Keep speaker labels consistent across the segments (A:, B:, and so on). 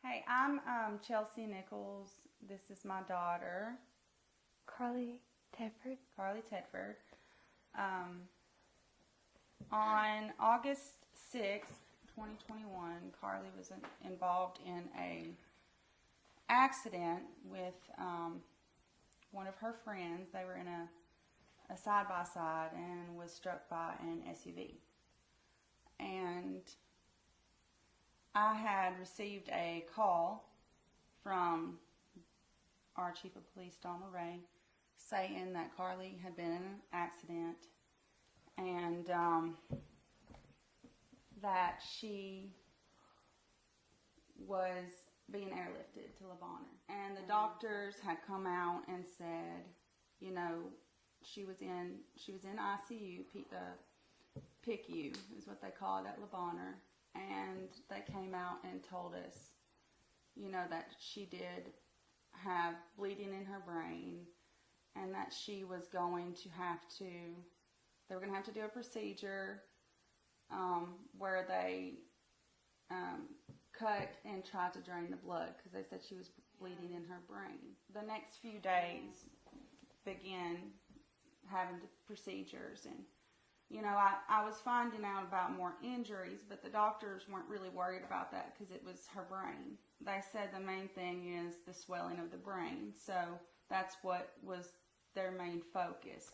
A: Hey, I'm Chelsea Nichols. This is my daughter,
B: Carley Tedford.
A: Carley Tedford. On August 6th, 2021, Carley was involved in a accident with one of her friends. They were in a side-by-side and was struck by an SUV. And I had received a call from our chief of police, ℂ𝕒𝕑, saying that Carley had been in an accident and that she was being airlifted to Lebonheur. And the doctors had come out and said, you know, she was in ICU, PICU is what they call it at Lebonheur. And they came out and told us, you know, that she did have bleeding in her brain and that she was going to have to, they were going to have to do a procedure where they cut and tried to drain the blood because they said she was bleeding in her brain. The next few days began having the procedures, and you know, I was finding out about more injuries, but the doctors weren't really worried about that because it was her brain. They said the main thing is the swelling of the brain, so that's what was their main focus.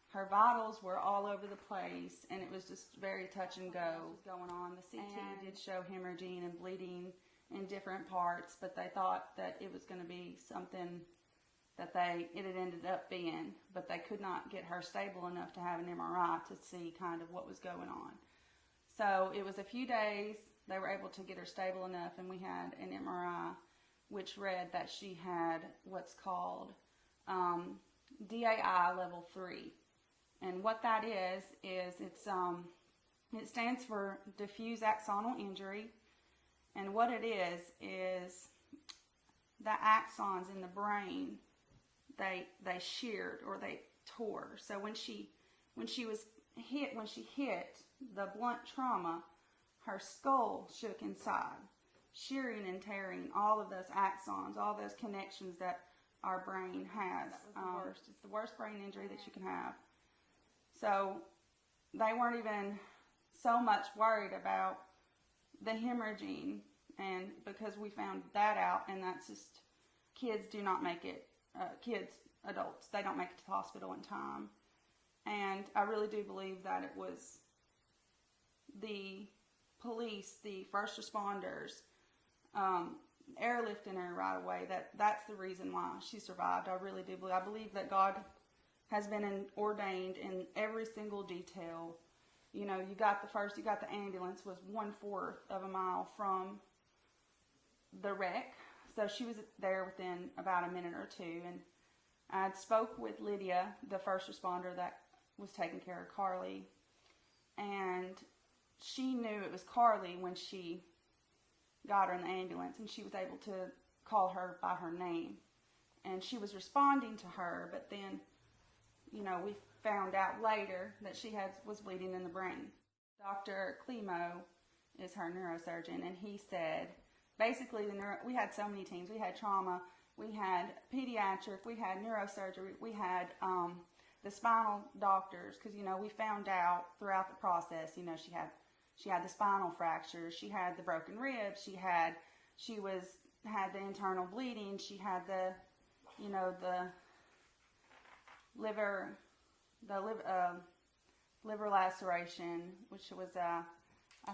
A: Her vitals were all over the place, and it was just very touch and go going on. The CT did show hemorrhaging and bleeding in different parts, but they thought that it was going to be something that it had ended up being, but they could not get her stable enough to have an MRI to see kind of what was going on. So it was a few days, they were able to get her stable enough, and we had an MRI which read that she had what's called DAI level 3. And what that is it stands for diffuse axonal injury, and what it is the axons in the brain, they sheared or they tore. So when she hit the blunt trauma, her skull shook inside, shearing and tearing all of those axons, all those connections that our brain has. It's the worst brain injury that you can have. So they weren't even so much worried about the hemorrhaging, and because we found that out, and that's just, kids do not make it. Adults, they don't make it to the hospital in time. And I really do believe that it was the police, the first responders, airlifting her right away. That's the reason why she survived. I really do believe. I believe that God has been ordained in every single detail. You know, you got the ambulance was 1/4 of a mile from the wreck. So she was there within about a minute or two, and I spoke with Lydia, the first responder that was taking care of Carley, and she knew it was Carley when she got her in the ambulance, and she was able to call her by her name, and she was responding to her. But then, you know, we found out later that she was bleeding in the brain. Dr. ℂ𝕒𝕣𝕝𝕣𝕝 is her neurosurgeon, and he said, basically, we had so many teams. We had trauma, we had pediatric, we had neurosurgery, we had the spinal doctors, because, you know, we found out throughout the process, you know, she had the spinal fracture, she had the broken ribs, she had the internal bleeding, she had the liver laceration, which was I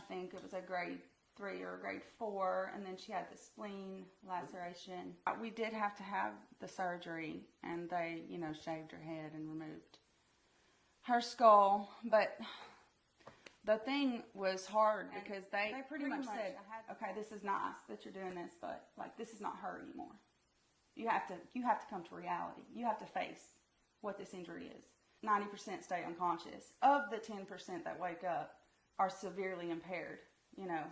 A: think it was a grade 3 or grade 4, and then she had the spleen laceration. We did have to have the surgery, and they, you know, shaved her head and removed her skull. But the thing was hard because they pretty much said, okay, this is nice that you're doing this, but like, this is not her anymore. You have to come to reality. You have to face what this injury is. 90% stay unconscious. Of the 10% that wake up are severely impaired, you know.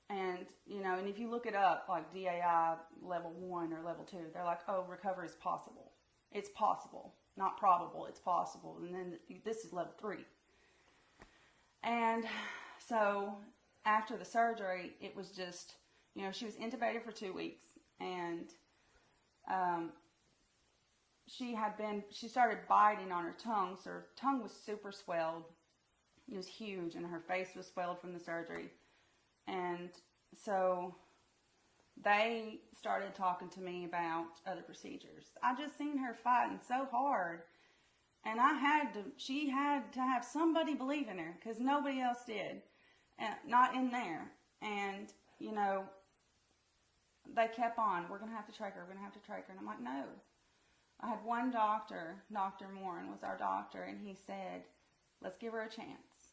A: And, you know, and if you look it up, like DAI level 1 or level 2, they're like, oh, recovery is possible. It's possible. Not probable, it's possible. And then this is level 3. And so after the surgery, it was just, you know, she was intubated for 2 weeks, and she started biting on her tongue, so her tongue was super swelled. It was huge, and her face was swelled from the surgery. And so they started talking to me about other procedures. I just seen her fighting so hard, and she had to have somebody believe in her, because nobody else did, not in there. And, you know, they kept on, we're going to have to trach her, we're going to have to trach her. And I'm like, no. I had one doctor, Dr. Morin was our doctor, and he said, let's give her a chance.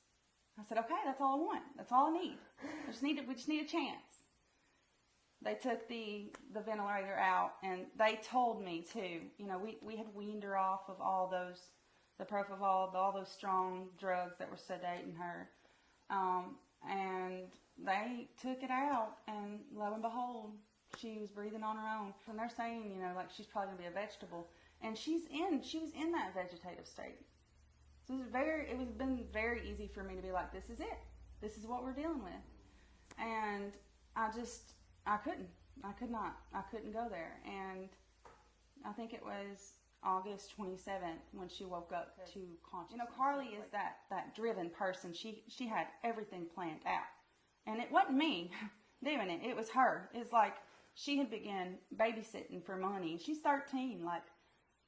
A: I said, okay, that's all I want. That's all I need. We just need a chance. They took the ventilator out, and they told me too, you know, we had weaned her off of all those, the propofol, all those strong drugs that were sedating her. And they took it out, and lo and behold, she was breathing on her own. And they're saying, you know, like she's probably gonna be a vegetable, and she was in that vegetative state. So it was been very easy for me to be like, this is it. This is what we're dealing with. And I couldn't go there. And I think it was August 27th when she woke up to consciousness. You know, Carley is that driven person. She had everything planned out. And it wasn't me doing it. It was her. It's like she had begun babysitting for money. She's 13. Like,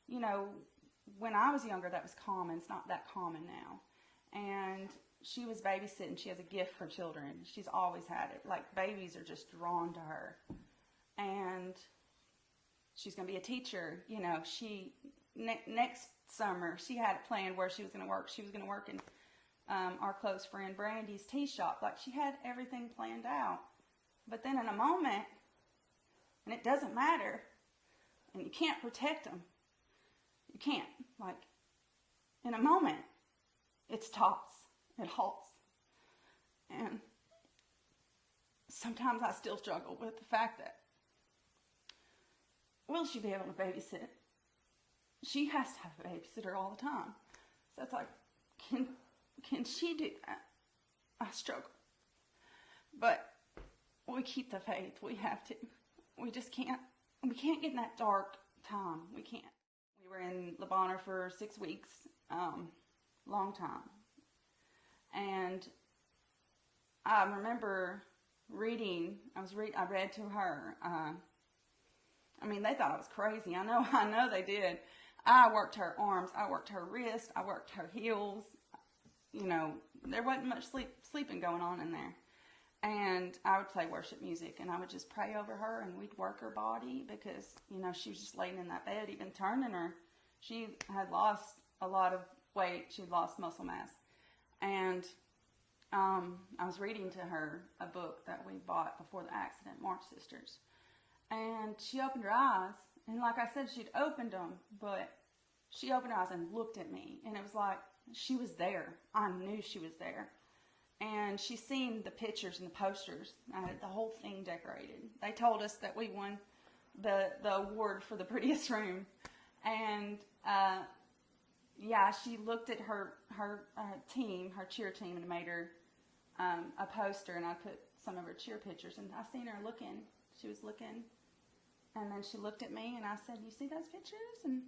A: you know, when I was younger, that was common. It's not that common now. And she was babysitting. She has a gift for children. She's always had it. Like, babies are just drawn to her. And she's going to be a teacher. You know, next summer, she had it planned where she was going to work. She was going to work in our close friend Brandy's tea shop. Like, she had everything planned out. But then in a moment, and it doesn't matter, and you can't protect them. You can't. Like, in a moment, it stops. It halts. And sometimes I still struggle with the fact that, will she be able to babysit? She has to have a babysitter all the time. So it's like, can she do that? I struggle. But we keep the faith. We have to. We just can't. We can't get in that dark time. We can't. We were in Lebonheur for 6 weeks. Long time. And I remember reading. I read to her. I mean, they thought I was crazy. I know they did. I worked her arms. I worked her wrist. I worked her heels. You know, there wasn't much sleeping going on in there. And I would play worship music, and I would just pray over her, and we'd work her body because, you know, she was just laying in that bed, even turning her. She had lost a lot of weight. She'd lost muscle mass. And I was reading to her a book that we bought before the accident, March Sisters. And she opened her eyes, and like I said, she'd opened them, but she opened her eyes and looked at me, and it was like she was there. I knew she was there. And she seen the pictures and the posters. I had the whole thing decorated. They told us that we won the award for the prettiest room. And yeah, she looked at her team, her cheer team, and made her a poster. And I put some of her cheer pictures. And I seen her looking. She was looking. And then she looked at me, and I said, "You see those pictures?" And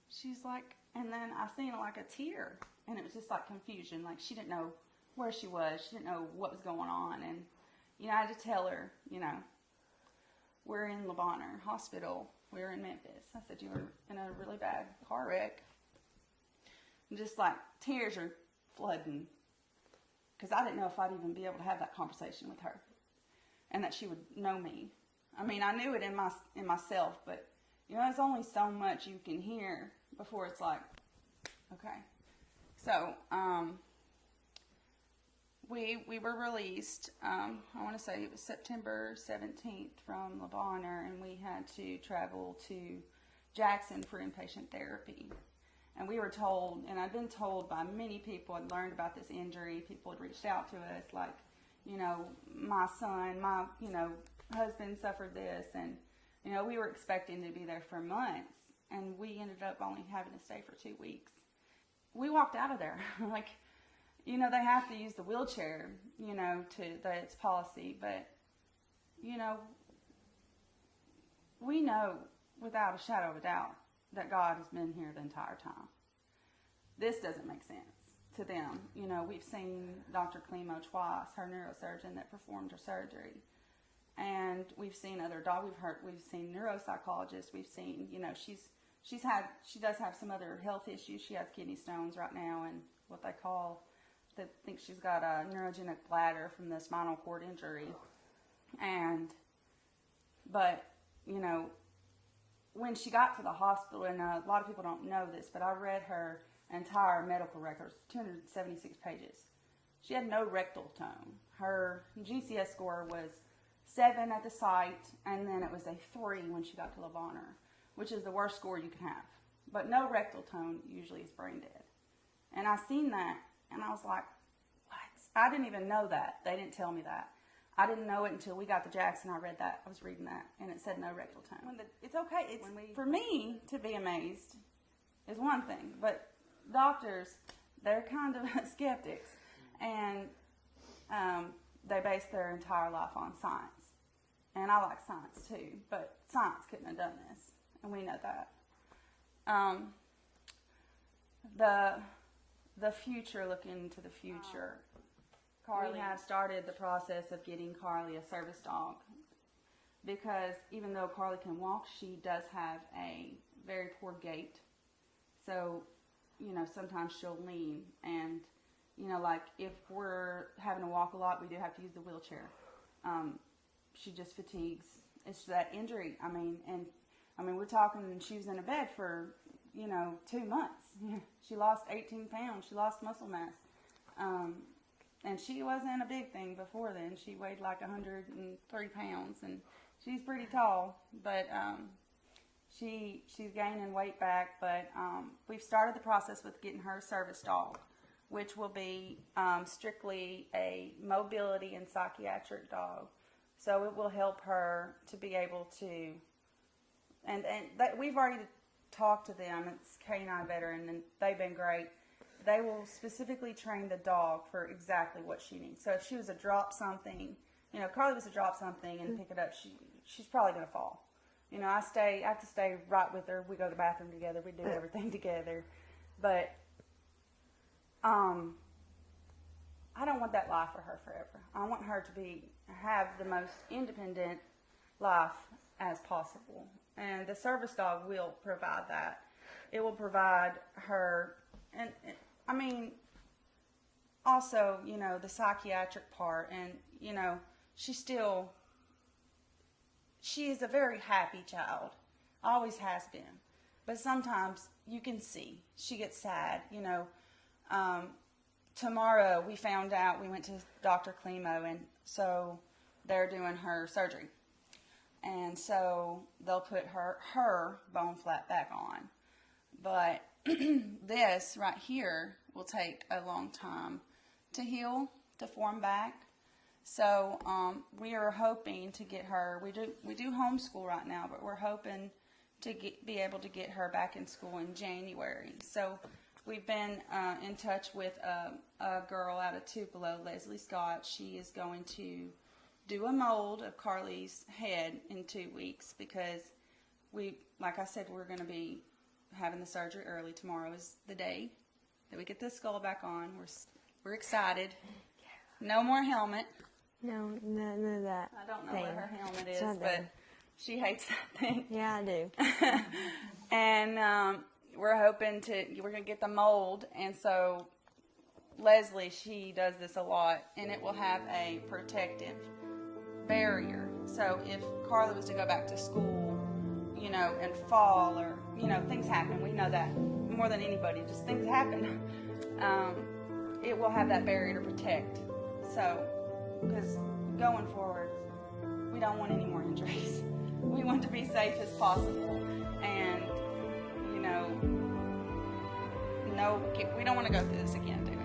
A: she's like, and then I seen like a tear. And it was just like confusion. Like, she didn't know where she was. She didn't know what was going on. And, you know, I had to tell her, you know, we're in Lebonheur Hospital. We're in Memphis. I said, you were in a really bad car wreck. And just like tears are flooding. Because I didn't know if I'd even be able to have that conversation with her. And that she would know me. I mean, I knew it in myself, but, you know, there's only so much you can hear before it's like, okay. So, we were released, I want to say it was September 17th from Lebonheur, and we had to travel to Jackson for inpatient therapy. And we were told, and I'd been told by many people, I'd learned about this injury, people had reached out to us, like, you know, my son, my, you know, husband suffered this, and, you know, we were expecting to be there for months, and we ended up only having to stay for 2 weeks. We walked out of there, like, you know, they have to use the wheelchair, you know, that's policy, but you know, we know without a shadow of a doubt that God has been here the entire time. This doesn't make sense to them. You know, we've seen Dr. ℂ𝕒𝕣𝕝𝕣𝕝 twice, her neurosurgeon that performed her surgery. And we've seen other we've seen neuropsychologists, we've seen, you know, she does have some other health issues. She has kidney stones right now and what they think she's got a neurogenic bladder from the spinal cord injury. But, you know, when she got to the hospital, and a lot of people don't know this, but I read her entire medical records, 276 pages. She had no rectal tone. Her GCS score was 7 at the site, and then it was a 3 when she got to Lebonheur, which is the worst score you can have. But no rectal tone usually is brain dead. And I seen that, and I was like, what? I didn't even know that. They didn't tell me that. I didn't know it until we got to Jackson. I read that. I was reading that, and it said no rectal tone. It's okay. For me to be amazed is one thing, but doctors, they're kind of skeptics, and they base their entire life on science. And I like science too, but science couldn't have done this, and we know that. The future, looking into the future. We have started the process of getting Carley a service dog, because even though Carley can walk, she does have a very poor gait. So, you know, sometimes she'll lean, and, you know, like if we're having to walk a lot, we do have to use the wheelchair. She just fatigues. It's that injury. I mean, we're talking, she was in a bed for, you know, 2 months. She lost 18 pounds. She lost muscle mass. And she wasn't a big thing before then. She weighed like 103 pounds, and she's pretty tall, but she's gaining weight back. But we've started the process with getting her a service dog, which will be strictly a mobility and psychiatric dog. So it will help her to be able to, and we've already talked to them. It's K9 Veteran, and they've been great. They will specifically train the dog for exactly what she needs. So if she was to drop something, you know, Carley was to drop something and pick it up, she's probably going to fall. You know, I have to stay right with her. We go to the bathroom together. We do everything together. But I don't want that life for her forever. I want her to have the most independent life as possible. And the service dog will provide that. It will provide her, and I mean, also, you know, the psychiatric part, and, you know, she is a very happy child, always has been, but sometimes you can see she gets sad, you know. Tomorrow we found out, we went to Dr. ℂ𝕒𝕣𝕝𝕣𝕝, and so they're doing her surgery, and so they'll put her bone flat back on, but this right here will take a long time to heal, to form back. So we are hoping to get her. We do homeschool right now, but we're hoping to be able to get her back in school in January. So we've been in touch with a girl out of Tupelo, Leslie Scott. She is going to do a mold of Carley's head in 2 weeks, because like I said, we're going to be having the surgery early. Tomorrow is the day that we get the skull back on. We're excited. No more helmet.
B: No, none of that.
A: I don't know
B: thing.
A: what her helmet is,
B: It's not
A: but
B: there.
A: she hates that thing.
B: Yeah, I do.
A: And we're hoping we're going to get the mold. And so Leslie, she does this a lot, and it will have a protective barrier. So if Carley was to go back to school, you know, and fall, or, you know, things happen. We know that more than anybody. Just things happen. It will have that barrier to protect. So, because going forward, we don't want any more injuries. We want to be safe as possible. And, you know, we don't want to go through this again, do we?